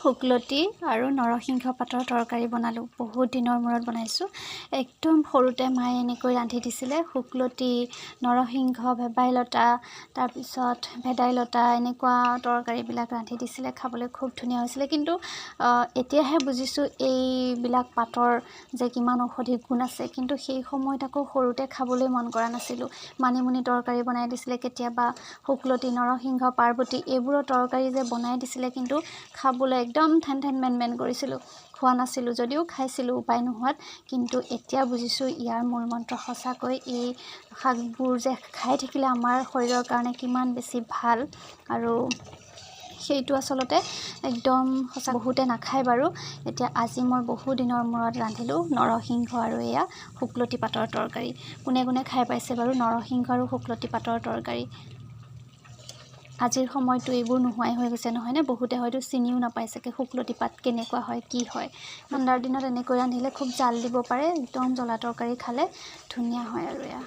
শুকলতি আৰু নৰসিংহ পাতৰ তৰকাৰী বনালোঁ। বহুত দিনৰ মূৰত বনাইছোঁ। একদম সৰুতে মায়ে এনেকৈ ৰান্ধি দিছিলে। শুকলতি, নৰসিংহ, ভেদাইলতা, তাৰপিছত ভেদাইলতা এনেকুৱা তৰকাৰীবিলাক ৰান্ধি দিছিলে। খাবলৈ খুব ধুনীয়া হৈছিলে। কিন্তু এতিয়াহে বুজিছোঁ এইবিলাক পাতৰ যে কিমান ঔষধি গুণ আছে। কিন্তু সেই সময়ত আকৌ সৰুতে খাবলৈ মন কৰা নাছিলোঁ। মানিমুনি তৰকাৰী বনাই দিছিলে কেতিয়াবা, শুকলতি, নৰসিংহ, পাৰ্বতী এইবোৰৰ তৰকাৰী যে বনাই দিছিলে, কিন্তু খাবলৈ একদম ঠেন মেন কৰিছিলোঁ। খোৱা নাছিলোঁ, যদিও খাইছিলোঁ উপায় নোহোৱাত। কিন্তু এতিয়া বুজিছোঁ ইয়াৰ মূল মন্ত্ৰ সঁচাকৈ এই শাকবোৰ যে খাই থাকিলে আমাৰ শৰীৰৰ কাৰণে কিমান বেছি ভাল। আৰু সেইটো আচলতে একদম সঁচা। বহুতে নাখায় বাৰু। এতিয়া আজি মই বহু দিনৰ মূৰত ৰান্ধিলোঁ নৰসিংহ আৰু এয়া শুকলতি পাতৰ তৰকাৰী। কোনে কোনে খাই পাইছে বাৰু নৰসিংহ আৰু শুকলতি পাতৰ তৰকাৰী? আজিৰ সময়তো এইবোৰ নোহোৱাই হৈ গৈছে নহয়নে? বহুতে হয়তো চিনিও নাপাই চাগে শুকলতি পাত কেনেকুৱা হয়, কি হয়। ঠাণ্ডাৰ দিনত এনেকৈ ৰান্ধিলে খুব জাল দিব পাৰে। একদম জ্বলা তৰকাৰী খালে ধুনীয়া হয় আৰু এয়া